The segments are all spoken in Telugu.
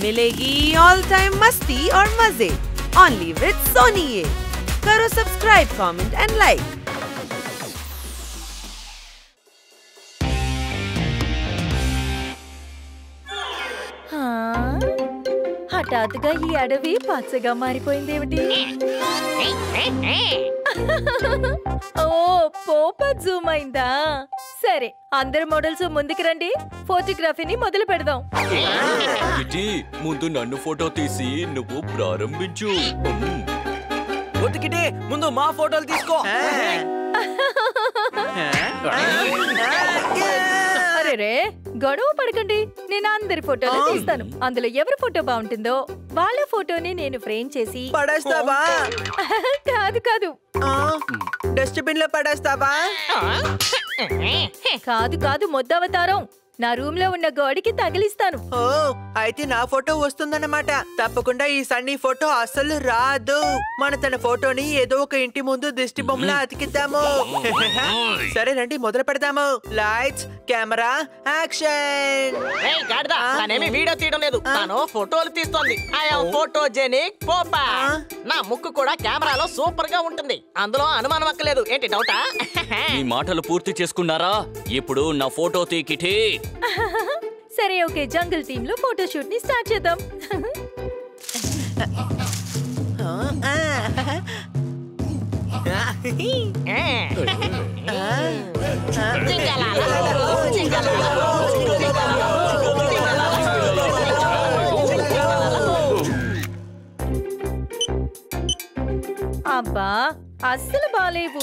मिलेगी ऑल टाइम मस्ती और मजे ओनली विद सोनी ये। करो सब्सक्राइब, कमेंट एंड लाइक। హఠాత్తుగా ఈ అడవి పచ్చగా మారిపోయిందేమిటి? ఓ పోప జూమ్ అయిందా? సరే, అందరు మోడల్స్ ముందుకు రండి, ఫోటోగ్రఫీని మొదలు పెడదాం. ముందు నన్ను ఫోటో తీసి నువ్వు ప్రారంభించు. ముందు మా ఫోటోలు తీసుకో. అరే గొడవ పడకండి, నేను అందరి ఫోటోలు తీస్తాను. అందులో ఎవరి ఫోటో బాగుంటుందో వాళ్ళ ఫోటోని నేను ఫ్రేమ్ చేసి పడేస్తావా? కాదు కాదు, డస్ట్బిన్ లో పడేస్తావా? కాదు కాదు, మొద్దవతారం నా రూమ్ లో ఉన్న గోడికి తగిలిస్తాను. ఓ, అయితే నా ఫోటో వస్తుందన్నమాట. తప్పకుండా ఈ సన్నీ ఫోటో అసలు రాదు. మన తన ఫోటోని ఏదో ఒక ఇంటి ముందు దిష్టి బొమ్మలా అతికిద్దాము. సరే రండి, మొదలు పెడదాము. Lights, camera, action. తనేమి వీడియో తీయడం లేదు, తను ఫోటోలు తీస్తోంది. ఫోటోజెనిక్ పోపా. నా ముక్కు కూడా కెమెరాలో సూపర్ గా ఉంటుంది, అందులో అనుమానం అక్కలేదు. ఏంటి డౌటా? మీ మాటలు పూర్తి చేసుకున్నారా? ఇప్పుడు నా ఫోటో తీకిటి. సరే ఓకే, జంగల్ టీమ్ లో ఫోటో షూట్ ని స్టార్ట్ చేద్దాం. అబ్బా అస్సలు బాలేవు.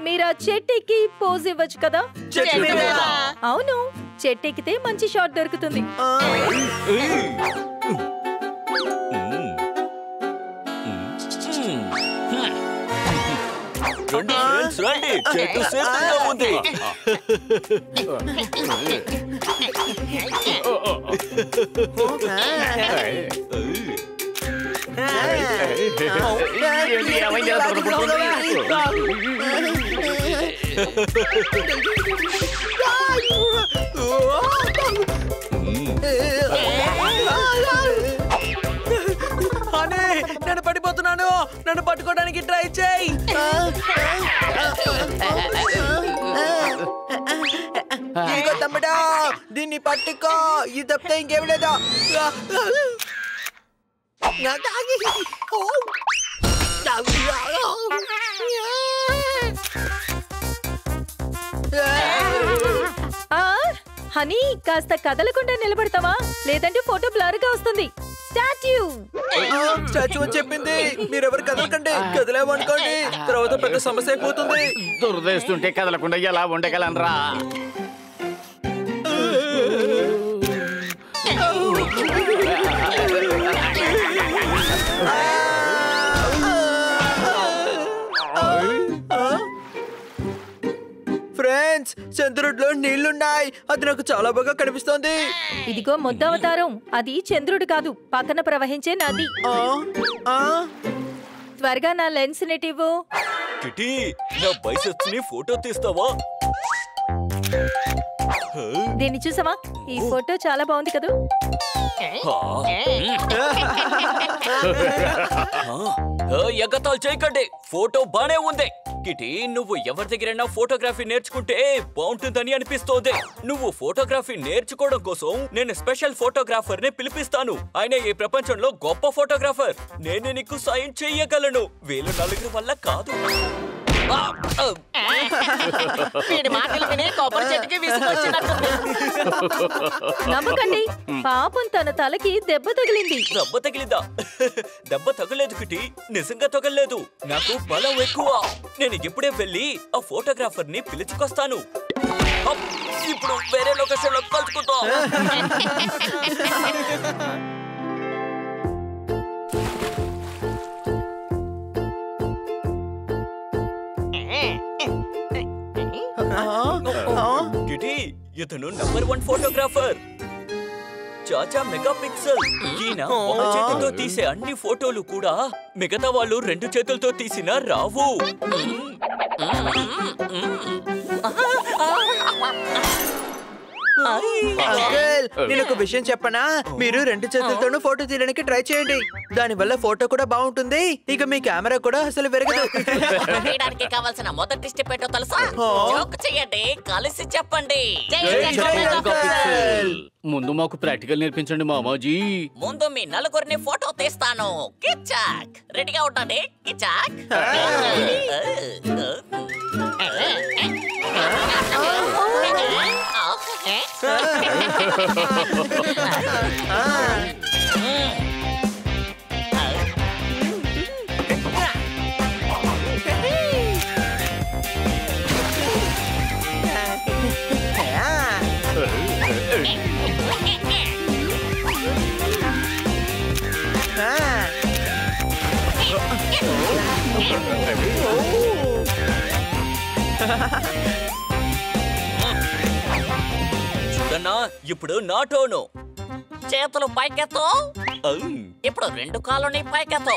మీరు ఆ చెట్టెక్కి పోజ్ ఇవ్వచ్చు కదా? అవును, చెట్టెక్కితే మంచి షాట్ దొరుకుతుంది. చెట్టు సిద్ధంగా ఉంది. నేను పడిపోతున్నాను, నన్ను పట్టుకోవడానికి ట్రై చేయి. ఇదిగో తమ్ముడా, దీన్ని పట్టుకో. ఇది తప్పితే ఇంకేం లేదా? హనీ, కాస్త కదలకుండా నిలబడతావా? లేదంటే ఫోటో బ్లర్ గా వస్తుంది. స్టాచ్యూ స్టాచ్యూ అని చెప్పింది. మీరెవరు కదలకండి, కదలేమనుకోండి తర్వాత పెద్ద సమస్య అయిపోతుంది. దురదేస్తుంటే కదలకుండా ఎలా ఉండగలనరా? ఫ్రెండ్స్, చంద్రుడిలో నీళ్లున్నాయి, అది నాకు చాలా బాగా కనిపిస్తోంది. ఇదిగో మొద్దవతారం, అది చంద్రుడు కాదు, పక్కన ప్రవహించే నది. త్వరగా నా లెన్స్ నెటివ్వు. కిటీ, నా బైసెప్స్ ని ఫోటో తీస్తావా? దీన్ని చూసావా? ఈ ఫోటో చాలా బాగుంది కదా? ఎగతాలు చేయకండి, ఫోటో బానే ఉంది. కిటీ, నువ్వు ఎవరి దగ్గరైనా ఫోటోగ్రఫీ నేర్చుకుంటే బాగుంటుందని అనిపిస్తోంది. నువ్వు ఫోటోగ్రఫీ నేర్చుకోవడం కోసం నేను స్పెషల్ ఫోటోగ్రాఫర్ ని పిలిపిస్తాను. ఆయన ఈ ప్రపంచంలో గొప్ప ఫోటోగ్రాఫర్. నేను నీకు సాయం చెయ్యగలను, వీళ్ళు నలుగురు వల్ల కాదు. నమ్మకండి, పాపం తన తలకి దెబ్బ తగిలింది. దెబ్బ తగిలిందా? దెబ్బ తగలేదు కిటీ, నిజంగా తగలేదు. నాకు బలం ఎక్కువ. నేను ఇప్పుడే వెళ్ళి ఆ ఫోటోగ్రాఫర్ ని పిలుచుకొస్తాను. ఇప్పుడు వేరే లొకేషన్ లో కలుసుకుంటాం. కిటీ, ఇతను నంబర్ 1 ఫోటోగ్రాఫర్, చాచా మెగా పిక్సెల్. ఈయన ఒక చేతితో తీసే అన్ని ఫోటోలు కూడా మిగతా వాళ్ళు 2 చేతులతో తీసినా రావు. అంకుల్ నేను ఒక విషయం చెప్పనా, మీరు 2 చేతులతోనూ ఫోటో తీయడానికి ట్రై చేయండి. దాని వల్ల ఫోటో కూడా బాగుంటుంది, ఇక మీ కెమెరా కూడా అసలు విరగదు. తీయడానికి కావాల్సిన మొదటి స్టెప్ ఏంటో తెలుసా? జోక్ చేయండి, కలిసి చెప్పండి. ముందు మాకు ప్రాక్టికల్ నేర్పించండి మామాజీ. ముందు మీ నలుగురిని ఫోటో తీస్తాను. కిచాక్ రెడీగా ఉండండి. కిచాక్ చూడన్నా, ఇప్పుడు నా టోను. చేతులు పైకెత్తు. ఇప్పుడు 2 కాళ్ళని పైకెత్తు.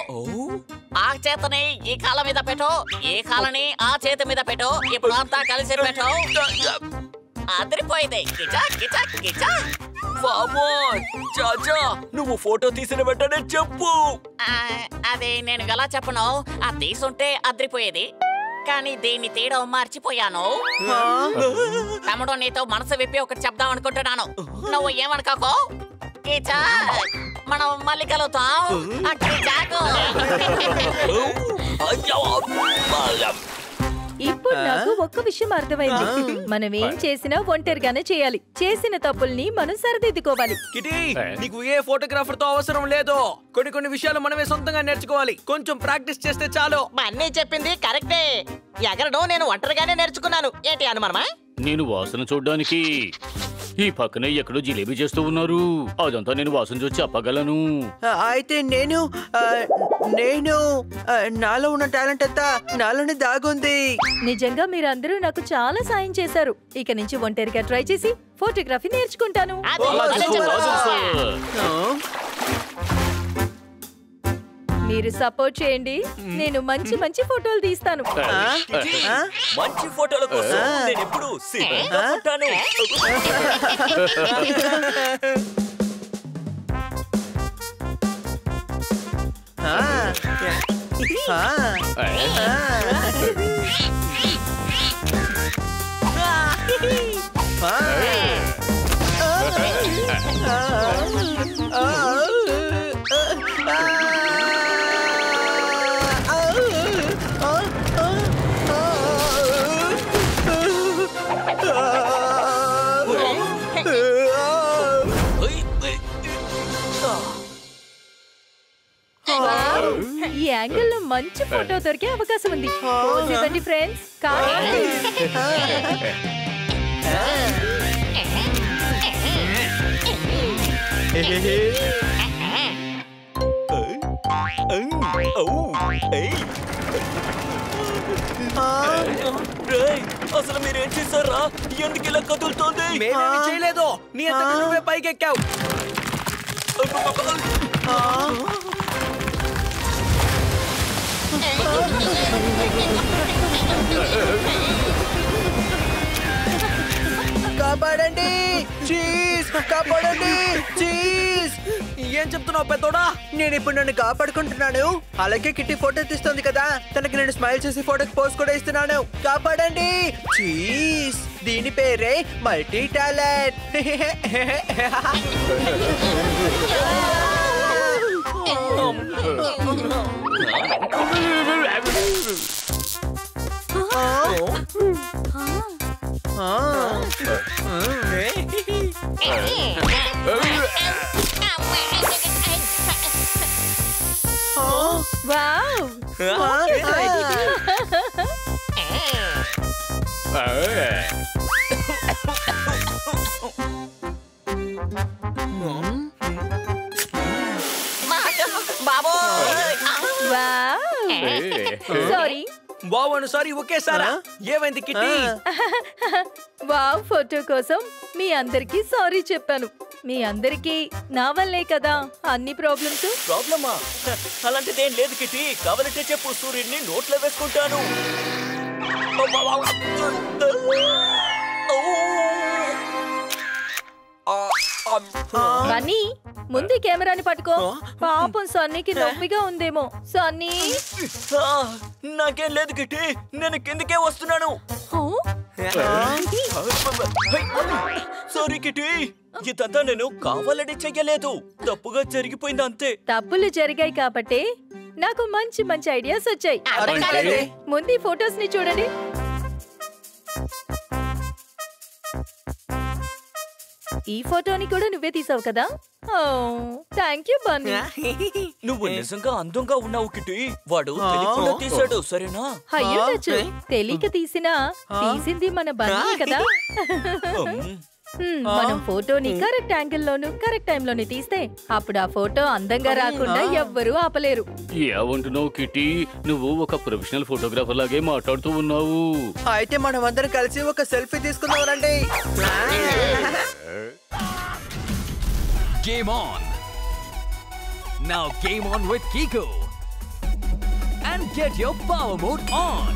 ఆ చేతని ఈ కాళ్ళ మీద పెట్టు, ఈ కాళ్ళని ఆ చేతి మీద పెట్టు. ఇప్పుడు అంతా కలిసి పెట్టు. అదిరిపోయింది. కిచాక్ కిచాక్ కిచాక్. చాచా, నువ్వు ఫోటో తీసిన వెంటనే చెప్పు. అది నేను ఎలా చెప్పను, అది తీసుంటే అదిరిపోయేది, కానీ దీన్ని తీయడం మర్చిపోయాను. తమ్ముడు, నీతో మనసు విప్పి ఒకటి చెప్దాం అనుకుంటున్నాను. నువ్వు ఏమనుకోకో. మనం మళ్ళీ కలుగుతాం. ఇప్పుడు నాకు ఒక్క విషయం అర్థమైంది. మనం ఏం చేసినా ఒంటరిగానే చేయాలి. చేసిన తప్పుల్ని మనం సరిదిద్దుకోవాలి. కిటీ, నీకు ఏ ఫోటోగ్రాఫర్ తో అవసరం లేదు. కొన్ని విషయాలు మనమే సొంతంగా నేర్చుకోవాలి. కొంచెం ప్రాక్టీస్ చేస్తే చాలు. అన్నీ చెప్పింది కరెక్టే. ఎగరడం నేను ఒంటరిగానే నేర్చుకున్నాను. ఏంటి అనుమానమా? నేను వాసన చూడ్డానికి ఈ పక్కనే ఎక్కడో జిలేబీ చేస్తూ ఉన్నారు. అదంతా నేను వాసన చూసి చెప్పగలను. అయితే నేను నాలో ఉన్న టాలెంట్ అంతా నాలోనే దాగుంది. నిజంగా మీరందరూ నాకు చాలా సాయం చేశారు. ఇక నుంచి ఒంటరిగా ట్రై చేసి ఫోటోగ్రఫీ నేర్చుకుంటాను. మీరు సపోర్ట్ చేయండి, నేను మంచి మంచి ఫోటోలు తీస్తాను. మంచి ఫోటోల కోసం నేను ఎప్పుడు సిద్ధంగా ఉంటాను. ఈ యాంగిల్ లో మంచి ఫోటో దొరికే అవకాశం ఉంది. ఇవ్వండి ఫ్రెండ్స్. అసలు మీరేం చేశారా? ఎందుకు ఇలా కదులుతోంది? మేమేమి చేయలేదు. నీ అంతకు నువ్వే పైకెక్కావు. కాపాడండి, చీజ్! కాపాడండి, చీజ్! ఏం చెప్తున్నావు పెద్దోడా? నేను ఇప్పుడు నన్ను కాపాడుకుంటున్నాను. అలాగే కిట్టి ఫోటో తీస్తుంది కదా, తనకి నేను స్మైల్ చేసి ఫోటోకి పోస్ట్ కూడా ఇస్తున్నాను. కాపాడండి, చీజ్! దీని పేరే మల్టీ టాలెంట్. వావ్! బాబు సారీ. బావును సారీ ఒకేసారా? ఏమైంది కిట్టి? వావ్, ఫోటో కోసం మీ అందరికి సారీ చెప్పాను. మీ అందరికి నా వల్లే కదా అన్ని ప్రాబ్లమ్స్. ప్రాబ్లమా? అలాంటిదేం లేదు కిట్టి. కావాలంటే చెప్పు, సూర్యుడిని నోట్లో వేసుకుంటాను. బన్నీ ముందు ఈ కెమెరాని పట్టుకో. పాపం సన్నీకి నొప్పిగా ఉందేమో. సన్నీ నాకేం లేదు కిట్టి, నేను కిందకే వస్తున్నాను. సారీ కిట్టి, ఇదంతా నేను కావాలని చెయ్యలేదు, తప్పుగా జరిగిపోయింది అంతే. తప్పులు జరిగాయి కాబట్టి నాకు మంచి మంచి ఐడియాస్ వచ్చాయి. ముందు ఈ ఫొటోస్ ని చూడండి. ఈ ఫోటోని కూడా నువ్వే తీసావు కదా? Thank you Bunny. నువ్వు నిజంగా అందంగా ఉన్నావు కిట్టి. వాడు తెలియకుండా తీసాడు, సరేనా? అయ్యుండొచ్చు. తెలియక తీసినా తీసింది మన బన్నీ కదా. మనం ఫోటోని కరెక్ట్ యాంగిల్ లోను కరెక్ట్ టైం లోని తీస్తే అప్పుడు ఆ ఫోటో అందంగా రాకుండా ఎవ్వరూ ఆపలేరు. ఏమంటున్నావు కిట్టి? నువ్వు ఒక ప్రొఫెషనల్ ఫోటోగ్రాఫర్ లాగే మాట్లాడుతూ ఉన్నావు. అయితే మనం అందరం కలిసి ఒక సెల్ఫీ తీసుకుందాం రండి. Game on! Now game on with Kiko! And get your power mode on!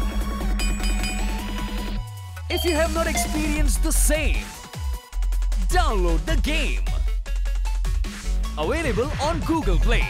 If you have not experienced the same, download the game! Available on Google Play.